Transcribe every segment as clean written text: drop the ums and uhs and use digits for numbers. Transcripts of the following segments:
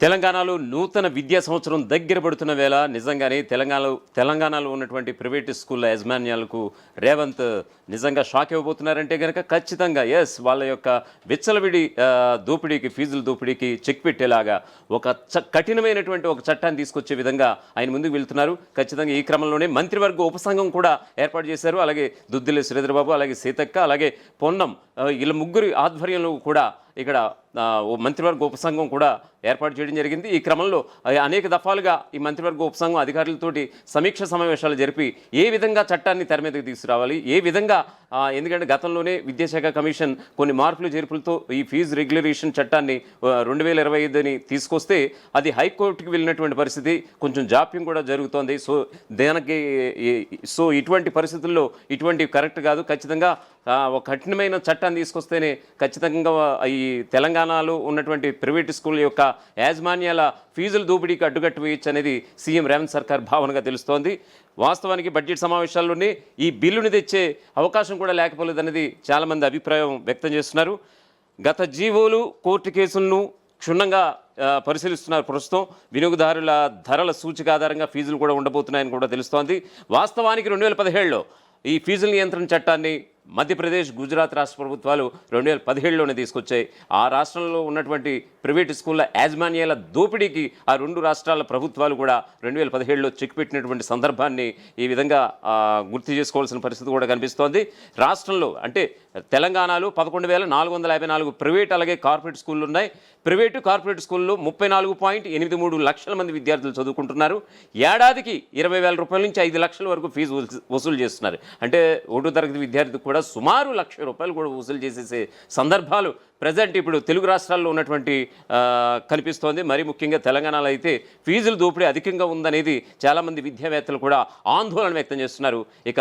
తెలంగాణలో నూతన విద్యా సంవత్సరం దగ్గర పడుతున్న వేళ నిజంగానే తెలంగాణలో ఉన్నటువంటి ప్రైవేటు స్కూళ్ళ యాజమాన్యాలకు రేవంత్ నిజంగా షాక్ ఇవ్వబోతున్నారంటే కనుక ఖచ్చితంగా వాళ్ళ యొక్క విచ్చలవిడి దోపిడీకి ఫీజుల దోపిడీకి చెక్ పెట్టేలాగా ఒక కఠినమైనటువంటి ఒక చట్టాన్ని తీసుకొచ్చే విధంగా ఆయన ముందుకు వెళ్తున్నారు. ఖచ్చితంగా ఈ క్రమంలోనే మంత్రివర్గ ఉపసంఘం కూడా ఏర్పాటు చేశారు. అలాగే దుద్దిల్లి శ్రీధరబాబు, అలాగే సీతక్క, అలాగే పొన్నం, వీళ్ళ ముగ్గురి ఆధ్వర్యంలో కూడా ఇక్కడ మంత్రివర్గ ఉపసంఘం కూడా ఏర్పాటు చేయడం జరిగింది. ఈ క్రమంలో అనేక దఫాలుగా ఈ మంత్రివర్గ ఉపసంఘం అధికారులతోటి సమీక్ష సమావేశాలు జరిపి ఏ విధంగా చట్టాన్ని తెర మీదకి తీసుకురావాలి, ఏ విధంగా ఎందుకంటే గతంలోనే విద్యాశాఖ కమిషన్ కొన్ని మార్పులు చేర్పులతో ఈ ఫీజు రెగ్యులరేషన్ చట్టాన్ని 2025 తీసుకొస్తే అది హైకోర్టుకి వెళ్ళినటువంటి పరిస్థితి, కొంచెం జాప్యం కూడా జరుగుతోంది. సో ఇటువంటి పరిస్థితుల్లో ఇటువంటి కరెక్ట్ కాదు. ఖచ్చితంగా ఒక కఠినమైన చట్టాన్ని తీసుకొస్తేనే ఖచ్చితంగా ఈ తెలంగాణలో ఉన్నటువంటి ప్రైవేటు స్కూల్ యొక్క యాజమాన్యాల ఫీజుల దోపిడీకి అడ్డుకట్టు వేయచ్చు అనేది సీఎం రేవంత్ సర్కార్ భావనగా తెలుస్తోంది. వాస్తవానికి బడ్జెట్ సమావేశాల్లోనే ఈ బిల్లుని తెచ్చే అవకాశం కూడా లేకపోలేదనేది చాలామంది అభిప్రాయం వ్యక్తం చేస్తున్నారు. గత జీవోలు, కోర్టు కేసులను క్షుణ్ణంగా పరిశీలిస్తున్నారు. ప్రస్తుతం వినియోగదారుల ధరల సూచిక ఆధారంగా ఫీజులు కూడా ఉండబోతున్నాయని కూడా తెలుస్తోంది. వాస్తవానికి 2017లో ఈ ఫీజుల నియంత్రణ చట్టాన్ని మధ్యప్రదేశ్, గుజరాత్ రాష్ట్ర ప్రభుత్వాలు 2017లోనే తీసుకొచ్చాయి. ఆ రాష్ట్రంలో ఉన్నటువంటి ప్రైవేటు స్కూళ్ళ యాజమాన్యాల దోపిడీకి ఆ రెండు రాష్ట్రాల ప్రభుత్వాలు కూడా 2017లో చెక్ పెట్టినటువంటి సందర్భాన్ని ఈ విధంగా గుర్తు చేసుకోవాల్సిన పరిస్థితి కూడా కనిపిస్తోంది. రాష్ట్రంలో అంటే తెలంగాణలో 11,454 ప్రైవేట్ అలాగే కార్పొరేట్ స్కూళ్ళు ఉన్నాయి. ప్రైవేటు, కార్పొరేట్ స్కూల్లో 34.83 లక్షల మంది విద్యార్థులు చదువుకుంటున్నారు. ఏడాదికి 20,000 రూపాయల నుంచి 5 లక్షల వరకు ఫీజు వసూలు చేస్తున్నారు. అంటే 1వ తరగతి విద్యార్థికి కూడా సుమారు ₹1,00,000 కూడా వసూలు చేసేసే సందర్భాలు ప్రజెంట్ ఇప్పుడు తెలుగు రాష్ట్రాల్లో ఉన్నటువంటి కనిపిస్తోంది. మరి ముఖ్యంగా తెలంగాణలో అయితే ఫీజుల దోపిడీ అధికంగా ఉందనేది చాలామంది విద్యావేత్తలు కూడా ఆందోళన వ్యక్తం చేస్తున్నారు. ఇక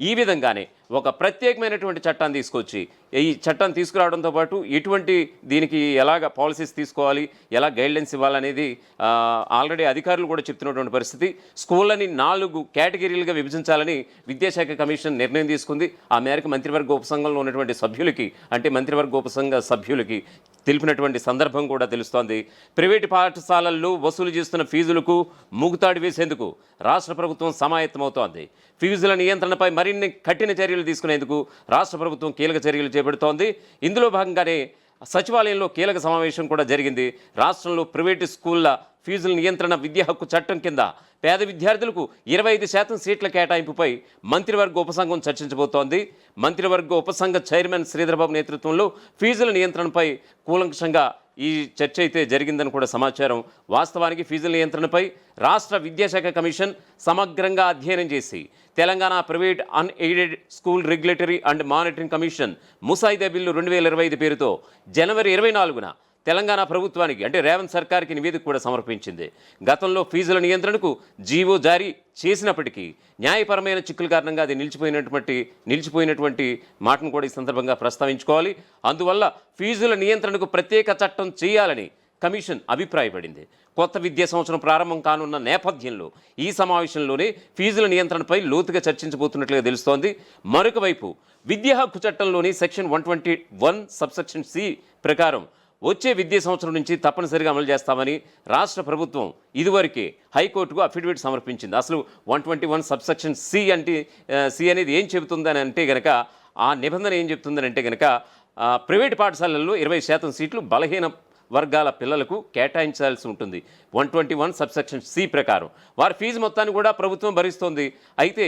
ఈ విధంగానే ఒక ప్రత్యేకమైనటువంటి చట్టాన్ని తీసుకొచ్చి ఈ చట్టాన్ని తీసుకురావడంతో పాటు ఎటువంటి దీనికి ఎలాగ పాలసీస్ తీసుకోవాలి, ఎలా గైడ్లైన్స్ ఇవ్వాలనేది ఆల్రెడీ అధికారులు కూడా చెప్తున్నటువంటి పరిస్థితి. స్కూళ్ళని 4 కేటగిరీలుగా విభజించాలని విద్యాశాఖ కమిషన్ నిర్ణయం తీసుకుంది. ఆ మేరకు మంత్రివర్గ ఉపసంఘంలో ఉన్నటువంటి సభ్యులకి అంటే మంత్రివర్గ ఉపసంఘ సభ్యులకి తెలిపినటువంటి సందర్భం కూడా తెలుస్తోంది. ప్రైవేటు పాఠశాలల్లో వసూలు చేస్తున్న ఫీజులకు ముగుతాడు వేసేందుకు రాష్ట్ర ప్రభుత్వం సమాయత్తమవుతోంది. ఫీజుల నియంత్రణపై మరిన్ని కఠిన చర్యలు తీసుకునేందుకు రాష్ట్ర ప్రభుత్వం కీలక చర్యలు చేపడుతోంది. ఇందులో భాగంగానే సచివాలయంలో కీలక సమావేశం కూడా జరిగింది. రాష్ట్రంలో ప్రైవేటు స్కూళ్ల ఫీజుల నియంత్రణ విద్యా హక్కు చట్టం కింద పేద విద్యార్థులకు 25% సీట్ల కేటాయింపుపై మంత్రివర్గ ఉపసంఘం చర్చించబోతోంది. మంత్రివర్గ ఉపసంఘ చైర్మన్ శ్రీధరబాబు నేతృత్వంలో ఫీజుల నియంత్రణపై కూలంకషంగా ఈ చర్చ అయితే జరిగిందని కూడా సమాచారం. వాస్తవానికి ఫీజుల నియంత్రణపై రాష్ట్ర విద్యాశాఖ కమిషన్ సమగ్రంగా అధ్యయనం చేసి Telangana private unaided school regulatory and monitoring commission ముసాయిదా బిల్లు 2025 పేరుతో జనవరి 24న తెలంగాణ ప్రభుత్వానికి అంటే రేవంత్ సర్కార్కి నివేదిక కూడా సమర్పించింది. గతంలో ఫీజుల నియంత్రణకు జీవో జారీ చేసినప్పటికీ న్యాయపరమైన చిక్కుల కారణంగా అది నిలిచిపోయినటువంటి మాటను కూడా ఈ సందర్భంగా ప్రస్తావించుకోవాలి. అందువల్ల ఫీజుల నియంత్రణకు ప్రత్యేక చట్టం చేయాలని కమిషన్ అభిప్రాయపడింది. కొత్త విద్యా సంవత్సరం ప్రారంభం కానున్న నేపథ్యంలో ఈ సమావేశంలోనే ఫీజుల నియంత్రణపై లోతుగా చర్చించబోతున్నట్లుగా తెలుస్తోంది. మరొక వైపు విద్యా హక్కు చట్టంలోని సెక్షన్ 121 సబ్సెక్షన్ సి ప్రకారం వచ్చే విద్యా సంవత్సరం నుంచి తప్పనిసరిగా అమలు చేస్తామని రాష్ట్ర ప్రభుత్వం ఇదివరకే హైకోర్టుకు అఫిడవిట్ సమర్పించింది. అసలు 121 సబ్సెక్షన్ సి అనేది ఏం చెబుతుందని అంటే కనుక ఆ నిబంధన ఏం చెబుతుందని అంటే కనుక ప్రైవేటు పాఠశాలల్లో 20% సీట్లు బలహీన వర్గాల పిల్లలకు కేటాయించాల్సి ఉంటుంది. 121 సబ్సెక్షన్ సి ప్రకారం వారి ఫీజు మొత్తాన్ని కూడా ప్రభుత్వం భరిస్తోంది. అయితే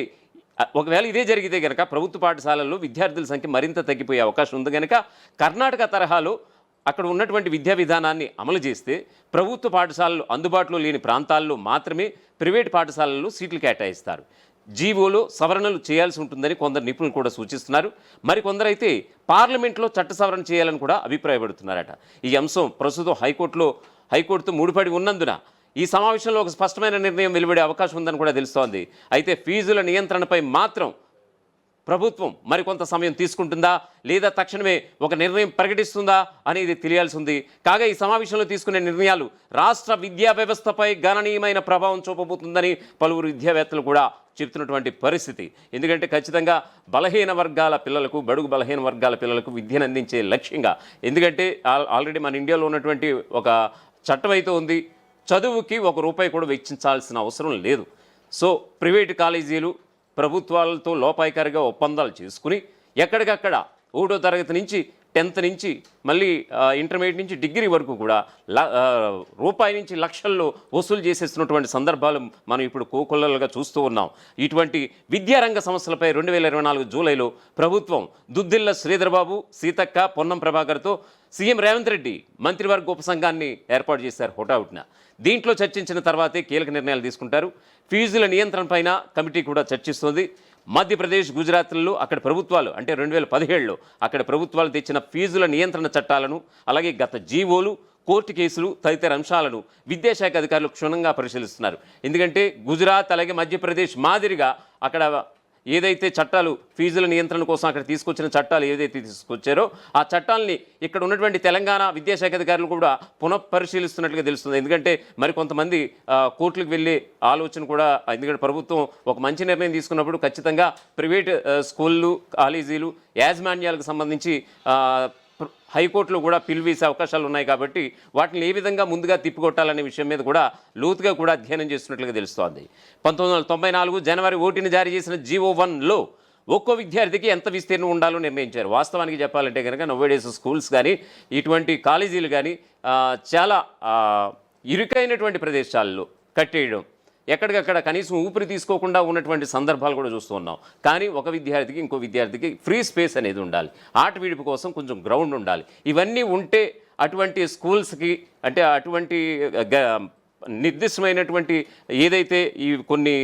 ఒకవేళ ఇదే జరిగితే కనుక ప్రభుత్వ పాఠశాలల్లో విద్యార్థుల సంఖ్య మరింత తగ్గిపోయే అవకాశం ఉంది. కనుక కర్ణాటక తరహాలో అక్కడ ఉన్నటువంటి విద్యా విధానాన్ని అమలు చేస్తే ప్రభుత్వ పాఠశాలలు అందుబాటులో లేని ప్రాంతాల్లో మాత్రమే ప్రైవేట్ పాఠశాలల్లో సీట్లు కేటాయిస్తారు. జీవోలో సవరణలు చేయాల్సి ఉంటుందని కొందరు నిపుణులు కూడా సూచిస్తున్నారు. మరికొందరైతే పార్లమెంట్లో చట్ట సవరణ చేయాలని కూడా అభిప్రాయపడుతున్నారట. ఈ అంశం ప్రస్తుతం హైకోర్టుతో ముడిపడి ఉన్నందున ఈ సమావేశంలో ఒక స్పష్టమైన నిర్ణయం వెలువడే అవకాశం ఉందని కూడా తెలుస్తోంది. అయితే ఫీజుల నియంత్రణపై మాత్రం ప్రభుత్వం మరికొంత సమయం తీసుకుంటుందా లేదా తక్షణమే ఒక నిర్ణయం ప్రకటిస్తుందా అనేది తెలియాల్సి ఉంది. కాగా ఈ సమావేశంలో తీసుకునే నిర్ణయాలు రాష్ట్ర విద్యా వ్యవస్థపై గణనీయమైన ప్రభావం చూపబోతుందని పలువురు విద్యావేత్తలు కూడా చెప్తున్నటువంటి పరిస్థితి. ఎందుకంటే ఖచ్చితంగా బలహీన వర్గాల పిల్లలకు, బడుగు బలహీన వర్గాల పిల్లలకు విద్యను అందించే లక్ష్యంగా, ఎందుకంటే ఆల్రెడీ మన ఇండియాలో ఉన్నటువంటి ఒక చట్టం అయితే ఉంది, చదువుకి ₹1 కూడా వెచ్చించాల్సిన అవసరం లేదు. సో ప్రైవేటు కాలేజీలు ప్రభుత్వాలతో లోపాయికారిగా ఒప్పందాలు చేసుకుని ఎక్కడికక్కడ 1వ తరగతి నుంచి 10th నుంచి మళ్ళీ ఇంటర్మీడియట్ నుంచి డిగ్రీ వరకు కూడా రూపాయి నుంచి లక్షల్లో వసూలు చేసేస్తున్నటువంటి సందర్భాలు మనం ఇప్పుడు కోకొల్లలుగా చూస్తూ ఉన్నాం. ఇటువంటి విద్యారంగ సమస్యలపై 2024 జూలైలో ప్రభుత్వం దుద్దిల్ల శ్రీధర్బాబు, సీతక్క, పొన్నం ప్రభాకర్తో సీఎం రేవంత్ రెడ్డి మంత్రివర్గ ఉపసంఘాన్ని ఏర్పాటు చేశారు హుటాహుటిన. దీంట్లో చర్చించిన తర్వాతే కీలక నిర్ణయాలు తీసుకుంటారు. ఫీజుల నియంత్రణపైన కమిటీ కూడా చర్చిస్తోంది. మధ్యప్రదేశ్, గుజరాత్లలో అక్కడ ప్రభుత్వాలు అంటే 2017లో అక్కడ ప్రభుత్వాలు తెచ్చిన ఫీజుల నియంత్రణ చట్టాలను, అలాగే గత జీవోలు, కోర్టు కేసులు తదితర అంశాలను విద్యాశాఖ అధికారులు క్షుణ్ణంగా పరిశీలిస్తున్నారు. ఎందుకంటే గుజరాత్ అలాగే మధ్యప్రదేశ్ మాదిరిగా అక్కడ ఏదైతే చట్టాలు ఫీజుల నియంత్రణ కోసం అక్కడ తీసుకొచ్చిన చట్టాలు ఏదైతే తీసుకొచ్చారో ఆ చట్టాలని ఇక్కడ ఉన్నటువంటి తెలంగాణ విద్యాశాఖ అధికారులు కూడా పునఃపరిశీలిస్తున్నట్లుగా తెలుస్తుంది. ఎందుకంటే మరి కొంతమంది కోర్టులకు వెళ్ళే ఆలోచన కూడా, ఎందుకంటే ప్రభుత్వం ఒక మంచి నిర్ణయం తీసుకున్నప్పుడు ఖచ్చితంగా ప్రైవేట్ స్కూళ్ళు, కాలేజీలు, యాజమాన్యాలకు సంబంధించి హైకోర్టులో కూడా పిలువేసే అవకాశాలు ఉన్నాయి. కాబట్టి వాటిని ఏ విధంగా ముందుగా తిప్పికొట్టాలనే విషయం మీద కూడా లోతుగా కూడా అధ్యయనం చేస్తున్నట్లుగా తెలుస్తోంది. 1994 జనవరి 1న జారీ చేసిన జీవో 1లో ఒక్కో విద్యార్థికి ఎంత విస్తీర్ణం ఉండాలో నిర్ణయించారు. వాస్తవానికి చెప్పాలంటే కనుక నోవేడేస్ స్కూల్స్ కానీ ఇటువంటి కాలేజీలు కానీ చాలా ఇరుకైనటువంటి ప్రదేశాల్లో కట్టేయడం, ఎక్కడికక్కడ కనీసం ఊపిరి తీసుకోకుండా ఉన్నటువంటి సందర్భాలు కూడా చూస్తూ ఉన్నాం. కానీ ఒక విద్యార్థికి ఇంకో విద్యార్థికి ఫ్రీ స్పేస్ అనేది ఉండాలి, ఆట విడుపు కోసం కొంచెం గ్రౌండ్ ఉండాలి. ఇవన్నీ ఉంటే అటువంటి స్కూల్స్కి అంటే అటువంటి నిర్దిష్టమైనటువంటి ఏదైతే ఈ కొన్ని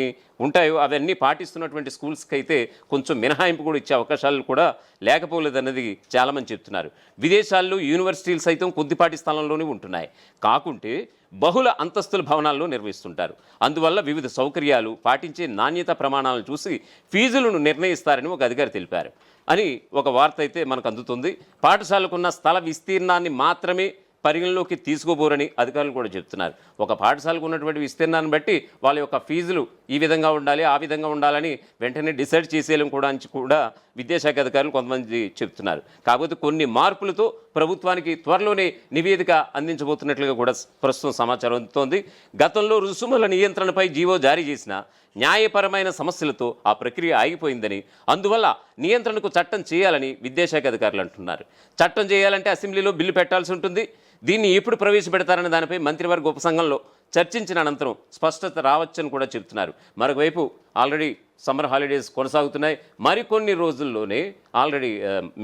ఉంటాయో అవన్నీ పాటిస్తున్నటువంటి స్కూల్స్కి అయితే కొంచెం మినహాయింపు కూడా ఇచ్చే అవకాశాలు కూడా లేకపోలేదన్నది చాలామంది చెప్తున్నారు. విదేశాల్లో యూనివర్సిటీలు సైతం కొద్దిపాటి స్థలంలోనే ఉంటున్నాయి, కాకుంటే బహుళ అంతస్తుల భవనాల్లో నిర్వహిస్తుంటారు. అందువల్ల వివిధ సౌకర్యాలు, పాటించే నాణ్యత ప్రమాణాలను చూసి ఫీజులను నిర్ణయిస్తారని ఒక అధికారి తెలిపారు అని ఒక వార్త అయితే మనకు అందుతుంది. పాఠశాలకున్న స్థల విస్తీర్ణాన్ని మాత్రమే పరిగణలోకి తీసుకోబోరని అధికారులు కూడా చెప్తున్నారు. ఒక పాఠశాలకు ఉన్నటువంటి విస్తీర్ణాన్ని బట్టి వాళ్ళ యొక్క ఫీజులు ఈ విధంగా ఉండాలి, ఆ విధంగా ఉండాలని వెంటనే డిసైడ్ చేసేయడం కూడా విద్యాశాఖ అధికారులు కొంతమంది చెప్తున్నారు. కాకపోతే కొన్ని మార్పులతో ప్రభుత్వానికి త్వరలోనే నివేదిక అందించబోతున్నట్లుగా కూడా ప్రస్తుతం సమాచారం అందుతోంది. గతంలో రుసుముల నియంత్రణపై జీవో జారీ చేసిన న్యాయపరమైన సమస్యలతో ఆ ప్రక్రియ ఆగిపోయిందని, అందువల్ల నియంత్రణకు చట్టం చేయాలని విద్యాశాఖ అధికారులు అంటున్నారు. చట్టం చేయాలంటే అసెంబ్లీలో బిల్లు పెట్టాల్సి ఉంటుంది. దీన్ని ఎప్పుడు ప్రవేశపెడతారనే దానిపై మంత్రివర్గ ఉపసంఘంలో చర్చించిన అనంతరం స్పష్టత రావచ్చని కూడా చెబుతున్నారు. మరోవైపు ఆల్రెడీ సమ్మర్ హాలిడేస్ కొనసాగుతున్నాయి. మరికొన్ని రోజుల్లోనే ఆల్రెడీ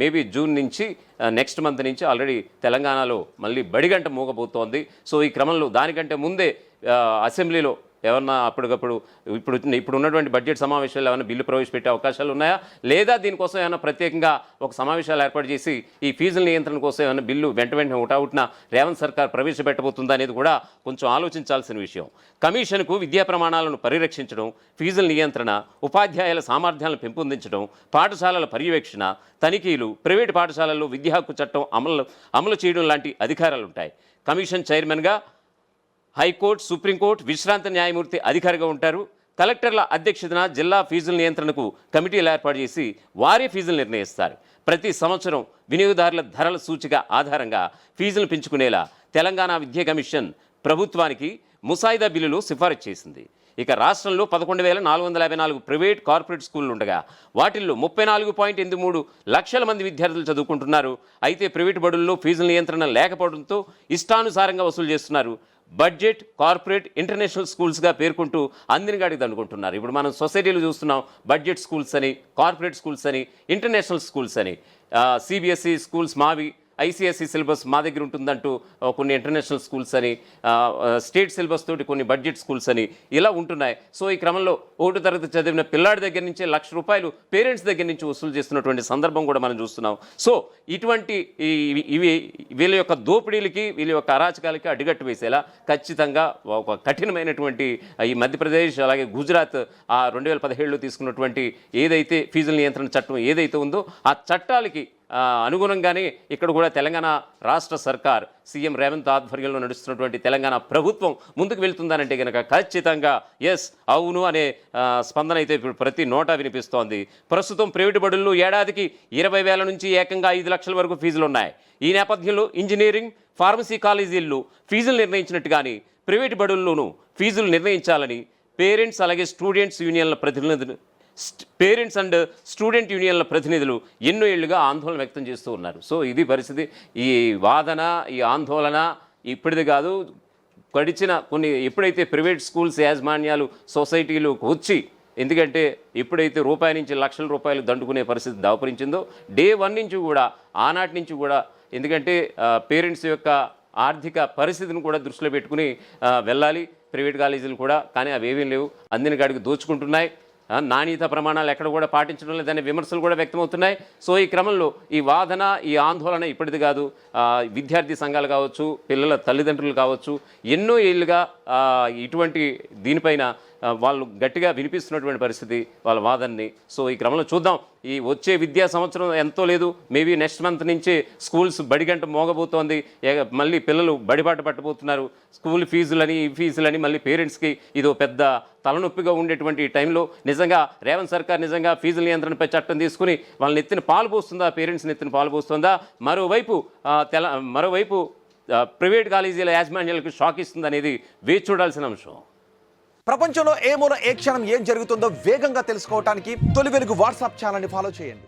మేబీ జూన్ నుంచి నెక్స్ట్ మంత్ నుంచి ఆల్రెడీ తెలంగాణలో మళ్ళీ బడిగంట మోగబోతోంది. సో ఈ క్రమంలో దానికంటే ముందే అసెంబ్లీలో ఏమన్నా అప్పటికప్పుడు ఇప్పుడు ఉన్నటువంటి బడ్జెట్ సమావేశాలు ఏమైనా బిల్లు ప్రవేశపెట్టే అవకాశాలు ఉన్నాయా, లేదా దీనికోసం ఏమైనా ప్రత్యేకంగా ఒక సమావేశాలు ఏర్పాటు చేసి ఈ ఫీజుల నియంత్రణ కోసం ఏమైనా బిల్లు వెంటనే హుటాహుటిన రేవంత్ సర్కార్ ప్రవేశపెట్టబోతుందా అనేది కూడా కొంచెం ఆలోచించాల్సిన విషయం. కమిషన్కు విద్యా ప్రమాణాలను పరిరక్షించడం, ఫీజుల నియంత్రణ, ఉపాధ్యాయుల సామర్థ్యాలను పెంపొందించడం, పాఠశాలల పర్యవేక్షణ, తనిఖీలు, ప్రైవేటు పాఠశాలల్లో విద్యా హక్కు చట్టం అమలు చేయడం లాంటి అధికారాలు ఉంటాయి. కమిషన్ చైర్మన్గా హైకోర్టు, సుప్రీంకోర్టు విశ్రాంత న్యాయమూర్తి అధికారిగా ఉంటారు. కలెక్టర్ల అధ్యక్షతన జిల్లా ఫీజుల నియంత్రణకు కమిటీలు ఏర్పాటు చేసి వారే ఫీజులు నిర్ణయిస్తారు. ప్రతి సంవత్సరం వినియోగదారుల ధరల సూచిక ఆధారంగా ఫీజులు పెంచుకునేలా తెలంగాణ విద్యా కమిషన్ ప్రభుత్వానికి ముసాయిదా బిల్లులు సిఫారసు చేసింది. ఇక రాష్ట్రంలో 11,454 ప్రైవేట్, కార్పొరేట్ స్కూళ్ళు ఉండగా వాటిల్లో 34.83 లక్షల మంది విద్యార్థులు చదువుకుంటున్నారు. అయితే ప్రైవేటు బడుల్లో ఫీజుల నియంత్రణ లేకపోవడంతో ఇష్టానుసారంగా వసూలు చేస్తున్నారు. బడ్జెట్, కార్పొరేట్, ఇంటర్నేషనల్ స్కూల్స్గా పేర్కొంటూ అందినగాడికి దండుకుంటున్నారు. ఇప్పుడు మనం సొసైటీలు చూస్తున్నాం, బడ్జెట్ స్కూల్స్ అని, కార్పొరేట్ స్కూల్స్ అని, ఇంటర్నేషనల్ స్కూల్స్ అని, సిబిఎస్ఈ స్కూల్స్ మావి, ఐసిఎస్ఈ సిలబస్ మా దగ్గర ఉంటుందంటూ కొన్ని ఇంటర్నేషనల్ స్కూల్స్ అని, స్టేట్ సిలబస్ తోటి కొన్ని బడ్జెట్ స్కూల్స్ అని ఇలా ఉంటున్నాయి. సో ఈ క్రమంలో 1వ తరగతి చదివిన పిల్లాడి దగ్గర నుంచి ₹1,00,000 పేరెంట్స్ దగ్గర నుంచి వసూలు చేస్తున్నటువంటి సందర్భం కూడా మనం చూస్తున్నాం. సో ఇటువంటి ఇవి వీళ్ళ యొక్క దోపిడీలకి, వీళ్ళ యొక్క అరాచకాలకి అడ్డుగట్టు వేసేలా ఖచ్చితంగా ఒక కఠినమైనటువంటి ఈ మధ్యప్రదేశ్ అలాగే గుజరాత్ 2017లో తీసుకున్నటువంటి ఏదైతే ఫీజుల నియంత్రణ చట్టం ఏదైతే ఉందో ఆ చట్టాలకి అనుగుణంగానే ఇక్కడ కూడా తెలంగాణ రాష్ట్ర సర్కార్ సీఎం రేవంత్ ఆధ్వర్యంలో నడుస్తున్నటువంటి తెలంగాణ ప్రభుత్వం ముందుకు వెళ్తుందనంటే కనుక ఖచ్చితంగా ఎస్ అవును అనే స్పందన అయితే ఇప్పుడు ప్రతి నోటా వినిపిస్తోంది. ప్రస్తుతం ప్రైవేటు బడుల్లో ఏడాదికి 20,000 నుంచి ఏకంగా 5 లక్షల వరకు ఫీజులు ఉన్నాయి. ఈ నేపథ్యంలో ఇంజనీరింగ్, ఫార్మసీ కాలేజీల్లో ఫీజులు నిర్ణయించినట్టుగానే ప్రైవేటు బడుల్లోనూ ఫీజులు నిర్ణయించాలని పేరెంట్స్ అలాగే స్టూడెంట్స్ అండ్ స్టూడెంట్ యూనియన్ల ప్రతినిధులు ఎన్నో ఏళ్లుగా ఆందోళన వ్యక్తం చేస్తూ ఉన్నారు. సో ఇది పరిస్థితి. ఈ వాదన, ఈ ఆందోళన ఇప్పటిది కాదు, గడిచిన ఎప్పుడైతే ప్రైవేట్ స్కూల్స్ యాజమాన్యాలు సొసైటీలు వచ్చి, ఎందుకంటే ఎప్పుడైతే రూపాయి నుంచి లక్షల రూపాయలు దండుకునే పరిస్థితి దాపురించిందో డే 1 నుంచి కూడా, ఆనాటి నుంచి కూడా, ఎందుకంటే పేరెంట్స్ యొక్క ఆర్థిక పరిస్థితిని కూడా దృష్టిలో పెట్టుకుని వెళ్ళాలి ప్రైవేట్ కాలేజీలు కూడా. కానీ అవేమీ లేవు, అందిన కాడికి దోచుకుంటున్నాయి. నాణ్యత ప్రమాణాలు ఎక్కడ కూడా పాటించడం లేదనే విమర్శలు కూడా వ్యక్తమవుతున్నాయి. సో ఈ క్రమంలో ఈ వాదన, ఈ ఆందోళన ఇప్పటిది కాదు, విద్యార్థి సంఘాలు కావచ్చు, పిల్లల తల్లిదండ్రులు కావచ్చు, ఎన్నో ఏళ్ళుగా ఇటువంటి దీనిపైన వాళ్ళు గట్టిగా వినిపిస్తున్నటువంటి పరిస్థితి వాళ్ళ వాదనని. సో ఈ క్రమంలో చూద్దాం, ఈ వచ్చే విద్యా సంవత్సరం ఎంతో లేదు, మేబీ నెక్స్ట్ మంత్ నుంచి స్కూల్స్ బడిగంట మోగబోతోంది. మళ్ళీ పిల్లలు బడిబాట పట్టబోతున్నారు. స్కూల్ ఫీజులని, ఈ ఫీజులని మళ్ళీ పేరెంట్స్కి ఇదో పెద్ద తలనొప్పిగా ఉండేటువంటి టైంలో నిజంగా రేవంత్ సర్కార్ నిజంగా ఫీజుల నియంత్రణపై చట్టం తీసుకుని వాళ్ళని ఎత్తిన పాలు పోస్తుందా, పేరెంట్స్ని ఎత్తిన పాలు పోస్తుందా? మరోవైపు ప్రైవేట్ కాలేజీల యాజమాన్యాలకు షాక్ ఇస్తుంది అనేది వేచి చూడాల్సిన అంశం. ప్రపంచంలో ఏ మూల ఏ క్షణం ఏం జరుగుతుందో వేగంగా తెలుసుకోవడానికి తొలి వెలుగు వాట్సాప్ ఛానల్ని ఫాలో చేయండి.